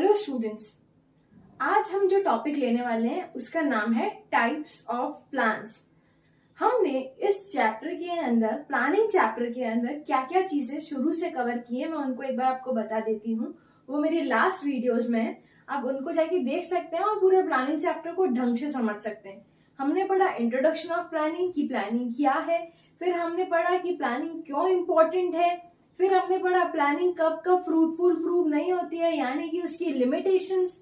Hello students, आज हम जो टॉपिक लेने वाले हैं उसका नाम है टाइप्स ऑफ प्लान्स। हमने इस चैप्टर के अंदर, प्लानिंग चैप्टर के अंदर क्या क्या चीजें शुरू से कवर की है, मैं उनको एक बार आपको बता देती हूँ। वो मेरी लास्ट वीडियोस में है, आप उनको जाके देख सकते हैं और पूरे प्लानिंग चैप्टर को ढंग से समझ सकते हैं। हमने पढ़ा इंट्रोडक्शन ऑफ प्लानिंग की प्लानिंग क्या है, फिर हमने पढ़ा कि प्लानिंग क्यों इम्पोर्टेंट है, फिर हमने पढ़ा प्लानिंग कब कब फ्रूटफुल प्रूव नहीं होती है, यानी कि उसकी लिमिटेशंस।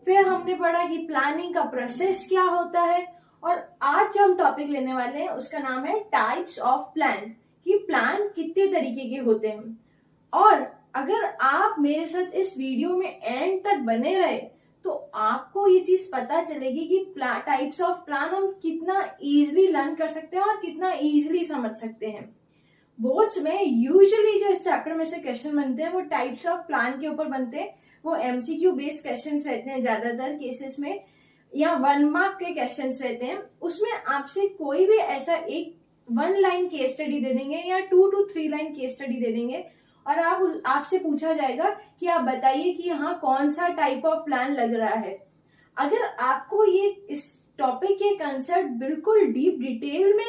फिर हमने पढ़ा कि प्लानिंग का प्रोसेस क्या होता है, और आज जो हम टॉपिक लेने वाले हैं उसका नाम है टाइप्स ऑफ प्लान, कि प्लान कितने तरीके के होते हैं। और अगर आप मेरे साथ इस वीडियो में एंड तक बने रहे तो आपको ये चीज पता चलेगी कि टाइप्स ऑफ प्लान हम कितना इजीली लर्न कर सकते हैं और कितना इजीली समझ सकते हैं। बोर्ड्स में यूजुअली जो इस चैप्टर में से क्वेश्चन बनते हैं वो टाइप्स ऑफ प्लान के ऊपर बनते हैं। वो एमसीक्यू बेस्ड क्वेश्चंस रहते हैं ज्यादातर केसेस में, या 1 मार्क के क्वेश्चंस रहते हैं। उसमें आपसे कोई भी ऐसा एक 1 लाइन केस स्टडी दे देंगे या 2 to 3 लाइन केस स्टडी दे देंगे, और आपसे पूछा जाएगा कि आप बताइए कि यहाँ कौन सा टाइप ऑफ प्लान लग रहा है। अगर आपको ये इस टॉपिक के कंसेप्ट बिल्कुल डीप डिटेल में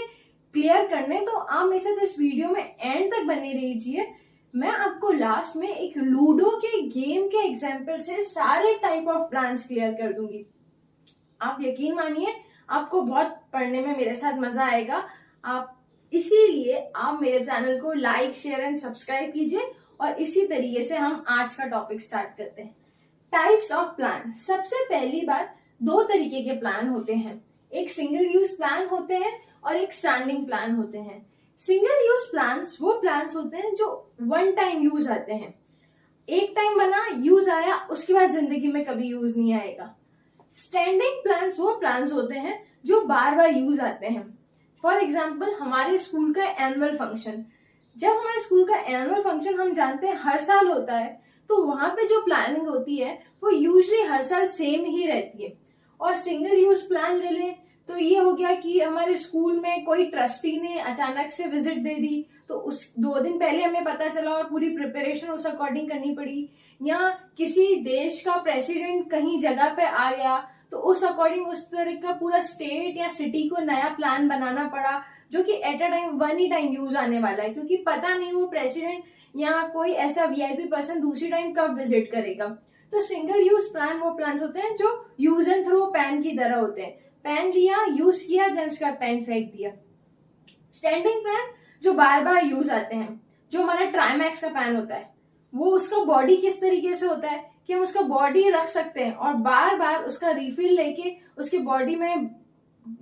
क्लियर करने तो आप मेरे साथ इस वीडियो में एंड तक बने रहिए। मैं आपको लास्ट में एक लूडो के गेम के एग्जांपल से सारे टाइप ऑफ प्लान्स क्लियर कर दूंगी। आप यकीन मानिए, आपको बहुत पढ़ने में मेरे साथ मजा आएगा। आप इसीलिए आप मेरे चैनल को लाइक, शेयर एंड सब्सक्राइब कीजिए, और इसी तरीके से हम आज का टॉपिक स्टार्ट करते हैं। Types of plan. सबसे पहली बात, 2 तरीके के प्लान होते हैं, एक सिंगल यूज प्लान होते हैं और एक स्टैंडिंग प्लान होते हैं। सिंगल यूज प्लान्स वो प्लान्स होते हैं जो 1 टाइम यूज आते हैं, एक टाइम बना, यूज आया, उसके बाद जिंदगी में कभी यूज नहीं आएगा। स्टैंडिंग प्लान्स वो प्लान्स होते हैं जो बार बार यूज आते हैं। फॉर एग्जाम्पल, हमारे स्कूल का एनुअल फंक्शन, जब हमारे स्कूल का एनुअल फंक्शन हम जानते हैं हर साल होता है, तो वहां पे जो प्लानिंग होती है वो यूजली हर साल सेम ही रहती है। और सिंगल यूज प्लान ले लें तो ये हो गया कि हमारे स्कूल में कोई ट्रस्टी ने अचानक से विजिट दे दी, तो उस 2 दिन पहले हमें पता चला और पूरी प्रिपरेशन उस अकॉर्डिंग करनी पड़ी। या किसी देश का प्रेसिडेंट कहीं जगह पे आ गया तो उस अकॉर्डिंग उस तरह का पूरा स्टेट या सिटी को नया प्लान बनाना पड़ा, जो कि at a time 1 he time use आने वाला है, क्योंकि पता नहीं वो प्रेसिडेंट या कोई ऐसा वीआईपी पर्सन दूसरी टाइम कब विजिट करेगा। तो सिंगल यूज प्लान वो प्लान होते हैं जो यूज एंड थ्रो पेन की तरह होते हैं, पेन लिया, यूज किया, देन उसका पेन फेंक दिया। स्टैंडिंग प्लान जो बार बार यूज आते हैं, जो हमारा ट्राइमैक्स का पेन होता है, वो उसका बॉडी किस तरीके से होता है कि हम उसका बॉडी रख सकते हैं और बार बार उसका रिफिल लेके उसके बॉडी में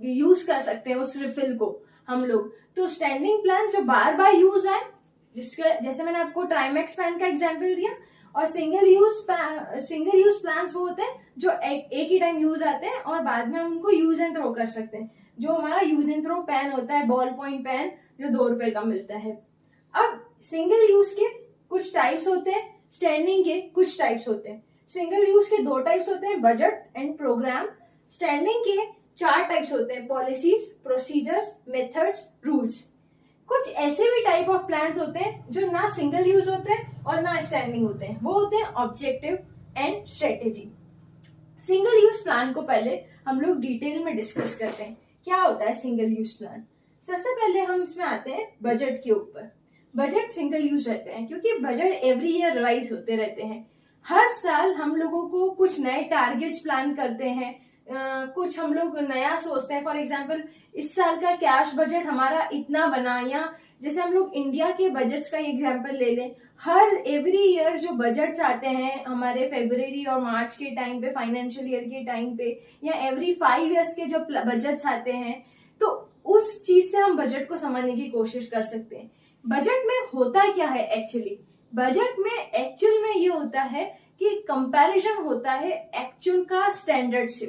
यूज कर सकते हैं उस रिफिल को हम लोग। तो स्टैंडिंग प्लान जो बार बार यूज आए, जिसका जैसे मैंने आपको ट्राइमैक्स पेन का एग्जाम्पल दिया। और सिंगल यूज प्लान्स वो होते हैं जो एक ही टाइम यूज आते हैं और बाद में हम उनको यूज एंड थ्रो कर सकते हैं, जो हमारा यूज एंड थ्रो पेन होता है, बॉल पॉइंट पेन, जो 2 रुपए का मिलता है। अब सिंगल यूज के कुछ टाइप्स होते हैं, स्टैंडिंग के कुछ टाइप्स होते हैं। सिंगल यूज के 2 टाइप्स होते हैं, बजट एंड प्रोग्राम। स्टैंडिंग के 4 टाइप्स होते हैं, पॉलिसीज, प्रोसीजर्स, मेथड्स, रूल्स। कुछ ऐसे भी टाइप ऑफ प्लान्स होते हैं जो ना सिंगल यूज होते हैं और ना स्टैंडिंग होते हैं, वो होते हैं objective and strategy. Single use plan को पहले हम लोग डिटेल में डिस्कस करते हैं, क्या होता है सिंगल यूज प्लान। सबसे पहले हम इसमें आते हैं बजट के ऊपर। बजट सिंगल यूज रहते हैं क्योंकि बजट एवरी ईयर रिवाइज होते रहते हैं। हर साल हम लोगों को कुछ नए टारगेट्स प्लान करते हैं, कुछ हम लोग नया सोचते हैं। फॉर एग्जाम्पल, इस साल का कैश बजट हमारा इतना बना, या जैसे हम लोग इंडिया के बजट्स का एग्जाम्पल ले लें, हर एवरी ईयर जो बजट आते हैं हमारे फरवरी और मार्च के टाइम पे, फाइनेंशियल ईयर के टाइम पे, या एवरी 5 ईयर्स के जो बजट्स आते हैं, तो उस चीज से हम बजट को समझने की कोशिश कर सकते हैं। बजट में होता क्या है एक्चुअली? बजट में एक्चुअल में ये होता है कि कंपैरिजन होता है एक्चुअल का स्टैंडर्ड से,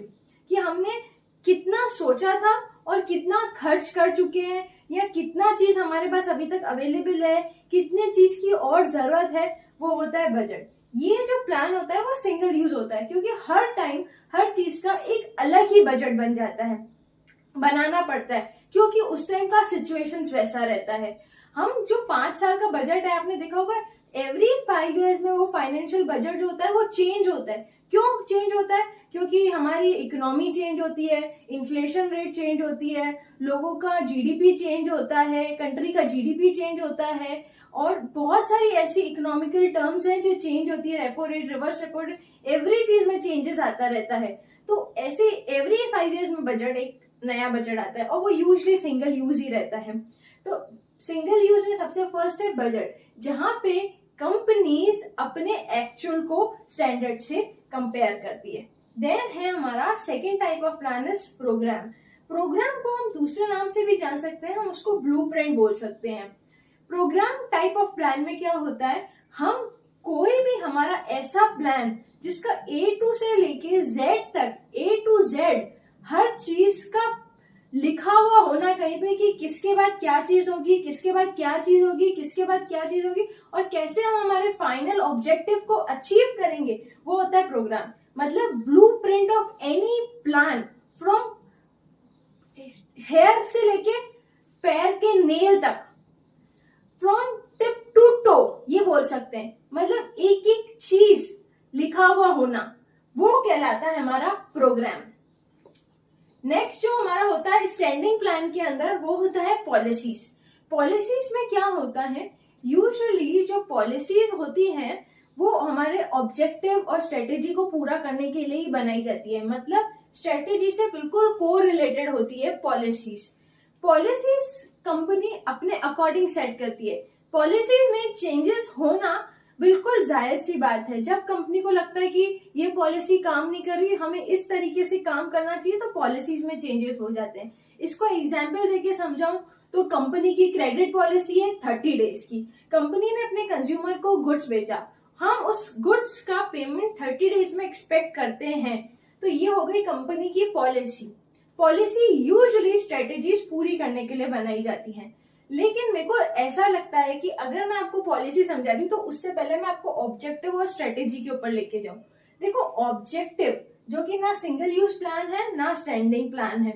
कि हमने कितना सोचा था और कितना खर्च कर चुके हैं, या कितना चीज हमारे पास अभी तक अवेलेबल है, कितने चीज की और जरूरत है, वो होता है बजट। ये जो प्लान होता है वो सिंगल यूज होता है, क्योंकि हर टाइम हर चीज का एक अलग ही बजट बन जाता है, बनाना पड़ता है, क्योंकि उस टाइम का सिचुएशन वैसा रहता है। हम जो 5 साल का बजट है, आपने देखा होगा एवरी 5 ईयर्स में वो फाइनेंशियल बजट जो होता है वो चेंज होता है, क्यों चेंज होता है? क्योंकि हमारी इकोनॉमी चेंज होती है, इन्फ्लेशन रेट चेंज होती है, लोगों का जीडीपी चेंज होता है, कंट्री का जीडीपी चेंज होता है, और बहुत सारी ऐसी इकोनॉमिकल टर्म्स हैं जो चेंज होती है, repo rate, reverse repo rate, every चीज में चेंजेस आता रहता है। तो ऐसे एवरी 5 ईयर्स में बजट, एक नया बजट आता है, और वो यूजली सिंगल यूज ही रहता है। तो सिंगल यूज में सबसे फर्स्ट है बजट, जहां पे कंपनीज अपने एक्चुअल को स्टैंडर्ड से कंपेयर करती है। देन है हमारा second type of plan is programme. Programme को हम दूसरे नाम से भी जान सकते हैं, हम उसको ब्लूप्रिंट बोल सकते हैं। प्रोग्राम टाइप ऑफ प्लान में क्या होता है, हम कोई भी हमारा ऐसा प्लान जिसका A to से लेके Z तक, A to Z हर चीज का लिखा हुआ होना कहीं पे कि किसके बाद क्या चीज होगी, किसके बाद क्या चीज होगी, किसके बाद क्या चीज होगी, और कैसे हम हमारे फाइनल ऑब्जेक्टिव को अचीव करेंगे, वो होता है प्रोग्राम। मतलब blueprint of any plan from here से लेके पैर के नेल तक, फ्रॉम टिप टू टो, ये बोल सकते हैं। मतलब एक एक चीज लिखा हुआ होना, वो कहलाता है हमारा प्रोग्राम। नेक्स्ट जो हमारा होता है स्टैंडिंग प्लान के अंदर, वो होता है पॉलिसीज। पॉलिसीज में क्या होता है, यूजुअली जो पॉलिसीज होती हैं वो हमारे ऑब्जेक्टिव और स्ट्रेटेजी को पूरा करने के लिए ही बनाई जाती है। मतलब स्ट्रेटेजी से बिल्कुल को रिलेटेड होती है पॉलिसीज। पॉलिसीज कंपनी अपने अकॉर्डिंग सेट करती है। पॉलिसीज में चेंजेस होना बिल्कुल जायज सी बात है। जब कंपनी को लगता है कि ये पॉलिसी काम नहीं कर रही, हमें इस तरीके से काम करना चाहिए, तो पॉलिसीज में चेंजेस हो जाते हैं। इसको एग्जाम्पल देके समझाऊं तो कंपनी की क्रेडिट पॉलिसी है 30 डेज की। कंपनी ने अपने कंज्यूमर को गुड्स बेचा, हम उस गुड्स का पेमेंट 30 डेज में एक्सपेक्ट करते हैं, तो ये हो गई कंपनी की पॉलिसी। पॉलिसी यूजुअली स्ट्रेटेजीज पूरी करने के लिए बनाई जाती हैं। लेकिन मेरे को ऐसा लगता है कि अगर मैं आपको पॉलिसी समझा रही हूँ तो उससे पहले मैं आपको ऑब्जेक्टिव और स्ट्रेटेजी के ऊपर लेके जाऊं। देखो ऑब्जेक्टिव जो कि ना सिंगल यूज प्लान है ना स्टैंडिंग प्लान है।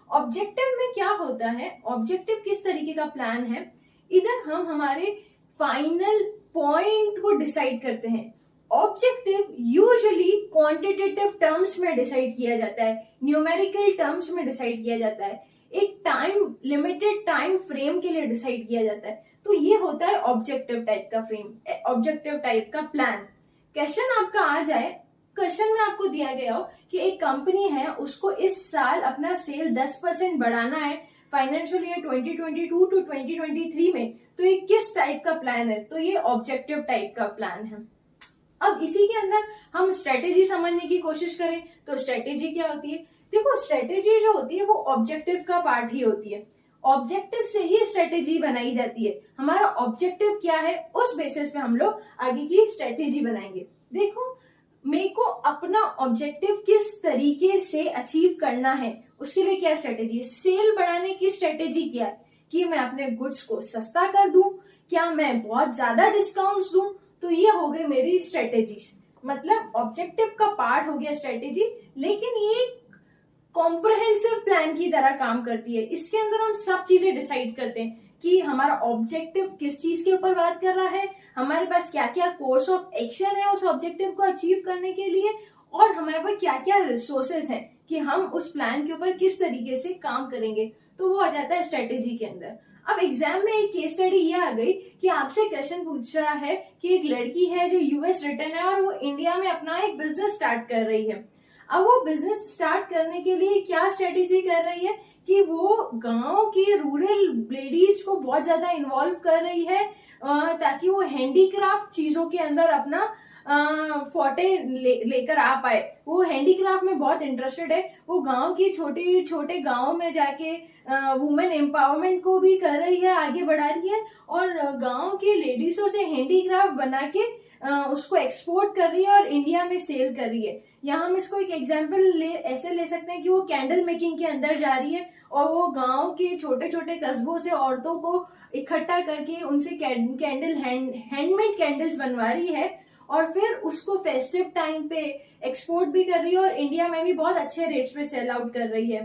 ऑब्जेक्टिव में क्या होता है, ऑब्जेक्टिव किस तरीके का प्लान है, इधर हम हमारे फाइनल पॉइंट को डिसाइड करते हैं। ऑब्जेक्टिव यूजुअली क्वांटिटेटिव टर्म्स में डिसाइड किया जाता है, न्यूमेरिकल टर्म्स में डिसाइड किया जाता है, एक टाइम लिमिटेड टाइम फ्रेम के लिए डिसाइड किया जाता है। तो ये होता है ऑब्जेक्टिव टाइप का फ्रेम, ऑब्जेक्टिव टाइप का प्लान। क्वेश्चन आपका आ जाए, क्वेश्चन में आपको दिया गया हो कि एक कंपनी है, उसको इस साल अपना सेल 10% बढ़ाना है फाइनेंशियल ईयर 2022 टू 2023 में, तो ये किस टाइप का प्लान है, तो ये ऑब्जेक्टिव टाइप का प्लान है। अब इसी के अंदर हम स्ट्रेटेजी समझने की कोशिश करें तो स्ट्रेटेजी क्या होती है। देखो स्ट्रेटेजी जो होती है वो ऑब्जेक्टिव का पार्ट ही होती है। ऑब्जेक्टिव से ही स्ट्रेटेजी बनाई जाती है। हमारा ऑब्जेक्टिव क्या है, उस बेसिस पे हम लोग आगे की स्ट्रेटेजी बनाएंगे। देखो मेरे को अपना ऑब्जेक्टिव किस तरीके से अचीव करना है, उसके लिए क्या स्ट्रेटेजी है। सेल बढ़ाने की स्ट्रेटेजी क्या है कि मैं अपने गुड्स को सस्ता कर दूं, क्या मैं बहुत ज्यादा डिस्काउंट्स दूं, तो ये हो गई मेरी स्ट्रेटेजी। मतलब ऑब्जेक्टिव का पार्ट हो गया स्ट्रेटेजी, लेकिन ये कॉम्प्रहेंसिव प्लान की तरह काम करती है। इसके अंदर हम सब चीजें डिसाइड करते हैं कि हमारा ऑब्जेक्टिव किस चीज के ऊपर बात कर रहा है, हमारे पास क्या क्या कोर्स ऑफ एक्शन है उस ऑब्जेक्टिव को अचीव करने के लिए, और हमारे पास क्या क्या रिसोर्सेज हैं कि हम उस प्लान के ऊपर किस तरीके से काम करेंगे, तो वो आ जाता है स्ट्रेटेजी के अंदर। अब एग्जाम में एक केस स्टडी ये आ गई कि आपसे क्वेश्चन पूछ रहा है कि एक लड़की है जो यूएस रिटर्न है और वो इंडिया में अपना एक बिजनेस स्टार्ट कर रही है। अब वो बिजनेस स्टार्ट करने के लिए क्या स्ट्रेटेजी कर रही है कि वो गांव की रूरल लेडीज को बहुत ज्यादा इन्वॉल्व कर रही है, ताकि वो हैंडीक्राफ्ट चीजों के अंदर अपना फोटे लेकर आ पाए। वो हैंडीक्राफ्ट में बहुत इंटरेस्टेड है। वो गांव की छोटे छोटे गांव में जाके वुमेन एम्पावरमेंट को भी कर रही है, आगे बढ़ा रही है, और गांव की लेडीजों से हैंडीक्राफ्ट बना के उसको एक्सपोर्ट कर रही है और इंडिया में सेल कर रही है। यहाँ हम इसको एक एग्जाम्पल ऐसे ले सकते हैं कि वो कैंडल मेकिंग के अंदर जा रही है और वो गांव के छोटे छोटे कस्बों से औरतों को इकट्ठा करके उनसे कैंडल हैंडमेड कैंडल्स बनवा रही है, और फिर उसको फेस्टिव टाइम पे एक्सपोर्ट भी कर रही है और इंडिया में भी बहुत अच्छे रेट्स पे सेल आउट कर रही है।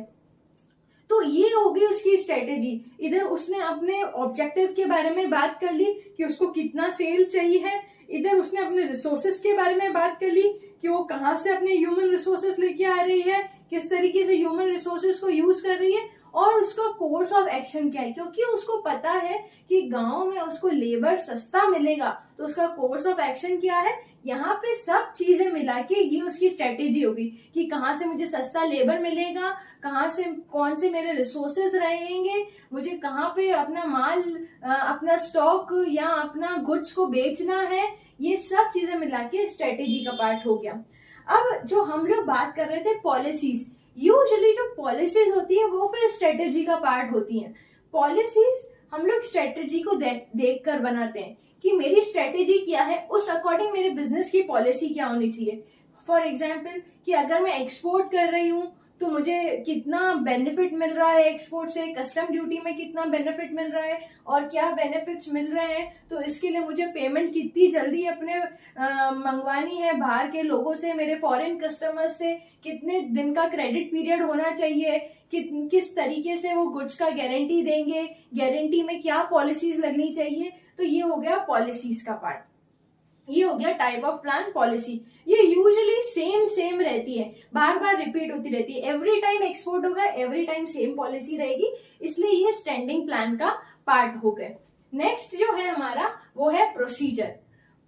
तो ये हो गई उसकी स्ट्रेटेजी। इधर उसने अपने ऑब्जेक्टिव के बारे में बात कर ली कि उसको कितना सेल चाहिए है, इधर उसने अपने रिसोर्सेस के बारे में बात कर ली कि वो कहाँ से अपने ह्यूमन रिसोर्सेस लेके आ रही है, किस तरीके से ह्यूमन रिसोर्सेस को यूज कर रही है, और उसका कोर्स ऑफ एक्शन क्या है, क्योंकि उसको पता है कि गांव में उसको लेबर सस्ता मिलेगा, तो उसका कोर्स ऑफ एक्शन क्या है। यहाँ पे सब चीजें मिला के ये उसकी स्ट्रेटेजी होगी कि कहाँ से मुझे सस्ता लेबर मिलेगा, कहाँ से कौन से मेरे रिसोर्सेज रहेंगे, मुझे कहाँ पे अपना माल, अपना स्टॉक या अपना गुड्स को बेचना है, ये सब चीजें मिला के स्ट्रेटेजी का पार्ट हो गया। अब जो हम लोग बात कर रहे थे पॉलिसीज, यूजुअली जो पॉलिसीज होती है वो फिर स्ट्रेटेजी का पार्ट होती हैं। पॉलिसीज हम लोग स्ट्रेटेजी को देख कर बनाते हैं कि मेरी स्ट्रेटेजी क्या है, उस अकॉर्डिंग मेरे बिजनेस की पॉलिसी क्या होनी चाहिए। फॉर एग्जाम्पल कि अगर मैं एक्सपोर्ट कर रही हूँ तो मुझे कितना बेनिफिट मिल रहा है एक्सपोर्ट से, कस्टम ड्यूटी में कितना बेनिफिट मिल रहा है और क्या बेनिफिट्स मिल रहे हैं, तो इसके लिए मुझे पेमेंट कितनी जल्दी अपने मंगवानी है बाहर के लोगों से, मेरे फॉरेन कस्टमर्स से, कितने दिन का क्रेडिट पीरियड होना चाहिए, किस तरीके से वो गुड्स का गारंटी देंगे, गारंटी में क्या पॉलिसीज लगनी चाहिए। तो ये हो गया पॉलिसीज का पार्ट, ये हो गया टाइप ऑफ प्लान पॉलिसी। ये यूजुअली सेम रहती है, बार बार रिपीट होती रहती है, एवरी टाइम एक्सपोर्ट होगा, एवरी टाइम सेम पॉलिसी रहेगी, इसलिए ये स्टैंडिंग प्लान का पार्ट हो गए। नेक्स्ट जो है हमारा वो है प्रोसीजर।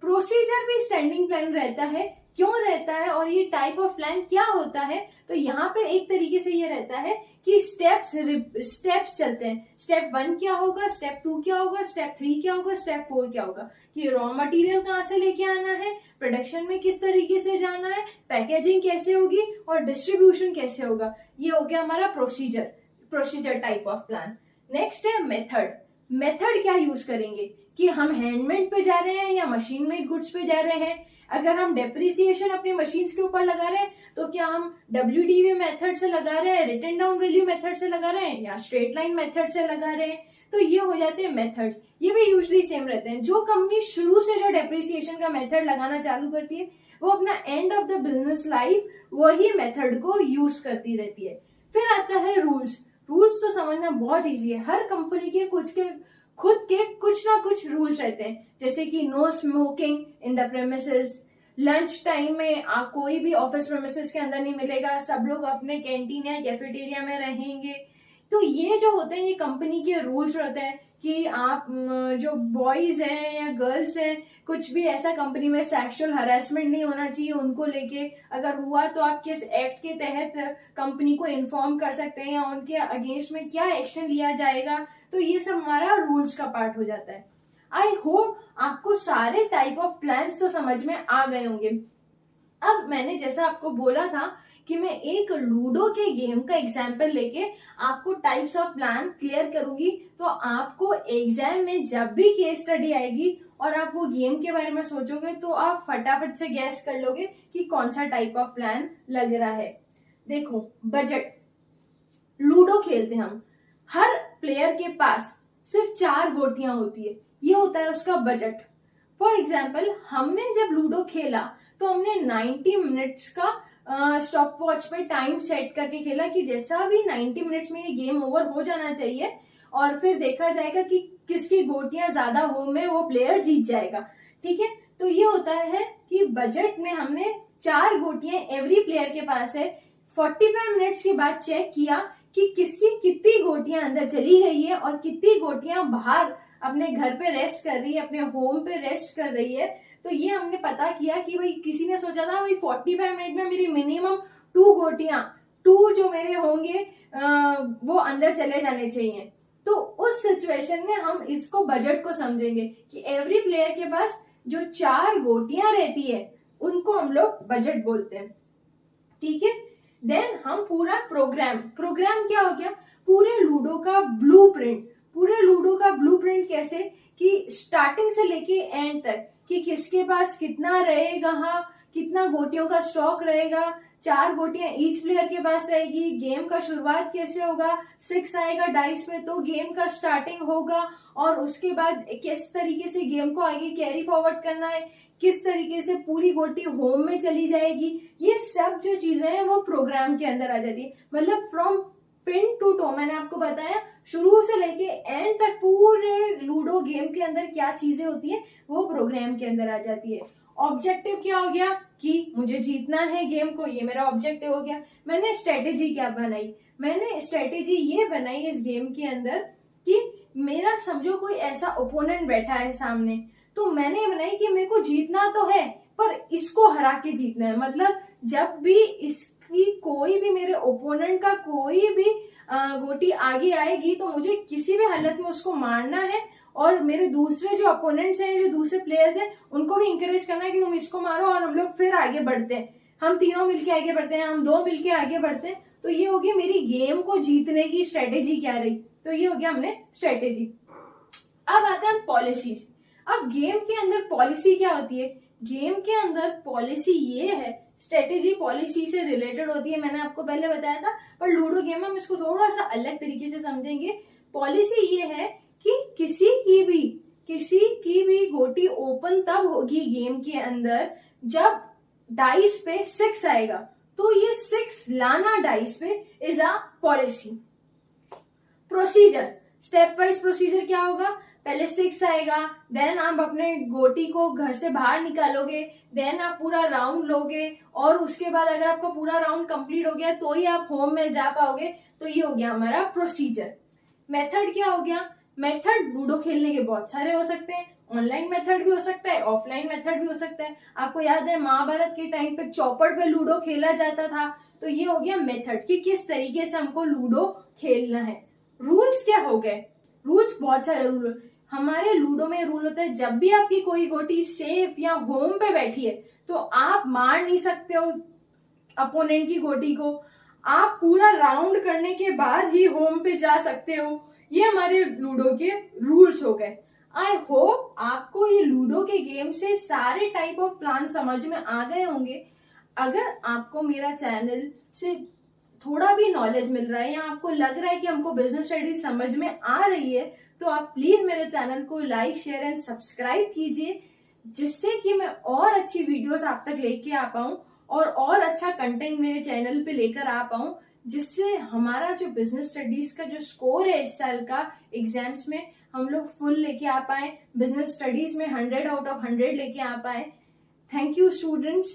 प्रोसीजर भी स्टैंडिंग प्लान रहता है, क्यों रहता है और ये टाइप ऑफ प्लान क्या होता है, तो यहाँ पे एक तरीके से ये रहता है कि स्टेप्स चलते हैं। स्टेप 1 क्या होगा, स्टेप 2 क्या होगा, स्टेप 3 क्या होगा, स्टेप 4 क्या होगा, कि रॉ मटेरियल कहाँ से लेके आना है, प्रोडक्शन में किस तरीके से जाना है, पैकेजिंग कैसे होगी और डिस्ट्रीब्यूशन कैसे होगा। ये हो गया हमारा procedure type of plan. Next है मेथड। मेथड क्या यूज करेंगे कि हम हैंडमेड पे जा रहे हैं या मशीन मेड गुड्स पे जा रहे हैं। अगर हम डेप्रिसिएशन अपनी मशीन्स के ऊपर लगा रहे हैं तो क्या हम WDV मेथड से लगा रहे हैं, रिटन डाउन वैल्यू मेथड से लगा रहे हैं या स्ट्रेट लाइन मेथड से लगा रहे हैं, तो ये हो जाते हैं मेथड्स। ये भी यूजुअली सेम रहते हैं। जो कंपनी शुरू से जो डेप्रिसिएशन का मेथड लगाना चालू करती है वो अपना end of the business life वही मेथड को यूज करती रहती है। फिर आता है रूल्स। रूल्स तो समझना बहुत ईजी है, हर कंपनी के खुद के कुछ ना कुछ रूल्स रहते हैं, जैसे कि no smoking in the premises, lunch time में कोई भी ऑफिस प्रेमिसेस के अंदर नहीं मिलेगा, सब लोग अपने कैंटीन या कैफेटेरिया में रहेंगे। तो ये जो होते हैं ये कंपनी के रूल्स रहते हैं कि आप जो बॉयज हैं या गर्ल्स हैं, कुछ भी ऐसा कंपनी में सेक्सुअल हरासमेंट नहीं होना चाहिए उनको लेके, अगर हुआ तो आप किस एक्ट के तहत कंपनी को इन्फॉर्म कर सकते हैं या उनके अगेंस्ट में क्या एक्शन लिया जाएगा। तो ये सब हमारा रूल्स का पार्ट हो जाता है। आई होप आपको सारे टाइप ऑफ प्लान्स तो समझ में आ गए होंगे। अब मैंने जैसा आपको बोला था कि मैं एक लूडो के गेम का एग्जाम्पल लेके आपको टाइप्स ऑफ प्लान क्लियर करूंगी, तो आपको एग्जाम में जब भी केस स्टडी आएगी और आप वो गेम के बारे में सोचोगे तो आप फटाफट से गैस कर लोगे कि कौन सा टाइप ऑफ प्लान लग रहा है। देखो, बजट। लूडो खेलते हम, हर प्लेयर के पास सिर्फ 4 गोटियां होती है, ये होता है उसका बजट। फॉर एग्जाम्पल हमने जब लूडो खेला तो हमने 90 मिनट्स का स्टॉप वॉच पे टाइम सेट करके खेला कि जैसा भी 90 मिनट्स में ये गेम ओवर हो जाना चाहिए और फिर देखा जाएगा कि किसकी गोटियां ज्यादा हो में वो प्लेयर जीत जाएगा। ठीक है, तो ये होता है कि बजट में हमने 4 गोटियां एवरी प्लेयर के पास है। 45 मिनट्स के बाद चेक किया कि किसकी कितनी गोटियां अंदर चली गई है और कितनी गोटियां बाहर अपने घर पे रेस्ट कर रही है, अपने होम पे रेस्ट कर रही है। तो ये हमने पता किया कि भाई किसी ने सोचा था भाई 45 मिनट में मेरी मिनिमम 2 गोटियां, 2 जो मेरे होंगे वो अंदर चले जाने चाहिए। तो उस सिचुएशन में हम इसको बजट को समझेंगे कि एवरी प्लेयर के पास जो 4 गोटियां रहती है उनको हम लोग बजट बोलते हैं। ठीक है, देन हम पूरा प्रोग्राम क्या हो गया, पूरे लूडो का ब्लूप्रिंट। पूरे लूडो का ब्लूप्रिंट कैसे कि स्टार्टिंग से लेके एंड तक कि किसके पास कितना रहेगा, कितना गोटियों का स्टॉक रहेगा, 4 गोटियां ईच प्लेयर के पास रहेगी, गेम का शुरुआत कैसे होगा, 6 आएगा डाइस पे तो गेम का स्टार्टिंग होगा और उसके बाद किस तरीके से गेम को आगे कैरी फॉरवर्ड करना है, किस तरीके से पूरी गोटी होम में चली जाएगी, ये सब जो चीजें हैं वो प्रोग्राम के अंदर आ जाती है। मतलब फ्रॉम पिन टू टो मैंने आपको बताया, शुरू से लेके एंड तक पूरे लूडो गेम के अंदर क्या चीजें होती है वो प्रोग्राम के अंदर आ जाती है। ऑब्जेक्टिव क्या हो गया कि मुझे जीतना है गेम को, ये मेरा ऑब्जेक्टिव हो गया। मैंने स्ट्रेटेजी क्या बनाई, मैंने स्ट्रेटेजी ये बनाई इस गेम के अंदर कि मेरा समझो कोई ऐसा ओपोनेंट बैठा है सामने, तो मैंने बनाई कि मेरे को जीतना तो है पर इसको हरा के जीतना है। मतलब जब भी इसकी कोई भी मेरे ओपोनेंट का कोई भी गोटी आगे आएगी तो मुझे किसी भी हालत में उसको मारना है, और मेरे दूसरे जो अपोनेंट्स हैं, जो दूसरे प्लेयर्स हैं, उनको भी इंकरेज करना है कि तुम इसको मारो और हम लोग फिर आगे बढ़ते हैं, हम तीनों मिलके आगे बढ़ते हैं, हम दो मिलके आगे बढ़ते हैं। तो ये हो गया मेरी गेम को जीतने की स्ट्रेटेजी क्या रही, तो ये हो गया हमने स्ट्रेटेजी। अब आते हैं पॉलिसीज। अब गेम के अंदर पॉलिसी क्या होती है, गेम के अंदर पॉलिसी ये है, स्ट्रेटेजी पॉलिसी से रिलेटेड होती है, मैंने आपको पहले बताया था, पर लूडो गेम में हम इसको थोड़ा सा अलग तरीके से समझेंगे। पॉलिसी ये है कि किसी की भी गोटी ओपन तब होगी गेम के अंदर जब डाइस पे 6 आएगा, तो ये 6 लाना डाइस पे is a policy. Procedure, step wise procedure क्या होगा, पहले 6 आएगा, देन आप अपने गोटी को घर से बाहर निकालोगे, देन आप पूरा राउंड लोगे, और उसके बाद अगर आपका पूरा राउंड कंप्लीट हो गया तो ही आप होम में जा पाओगे। तो ये हो गया हमारा प्रोसीजर। मेथड क्या हो गया, मेथड लूडो खेलने के बहुत सारे हो सकते हैं, ऑनलाइन मेथड भी हो सकता है, ऑफलाइन मेथड भी हो सकता है। आपको याद है महाभारत के टाइम पे चौपड़ पे लूडो खेला जाता था, तो ये हो गया मेथड कि किस तरीके से हमको लूडो खेलना है। रूल्स क्या हो गए, रूल्स बहुत सारे रूल हमारे लूडो में रूल होता है, जब भी आपकी कोई गोटी सेफ या होम पे बैठी है तो आप मार नहीं सकते हो अपोनेंट की गोटी को, आप पूरा राउंड करने के बाद ही होम पे जा सकते हो। ये हमारे लूडो के रूल्स हो गए। आई होप आपको ये लूडो के गेम से सारे टाइप ऑफ प्लान समझ में आ गए होंगे। अगर आपको मेरा चैनल से थोड़ा भी नॉलेज मिल रहा है या आपको लग रहा है कि हमको बिजनेस स्टडीज समझ में आ रही है, तो आप प्लीज मेरे चैनल को लाइक, शेयर एंड सब्सक्राइब कीजिए, जिससे कि मैं और अच्छी वीडियोस आप तक लेके आ पाऊं और अच्छा कंटेंट मेरे चैनल पे लेकर आ पाऊं, जिससे हमारा जो बिजनेस स्टडीज का जो स्कोर है इस साल का एग्जाम्स में हम लोग फुल लेके आ पाए, बिजनेस स्टडीज में 100 आउट ऑफ 100 लेके आ पाए। Thank you students.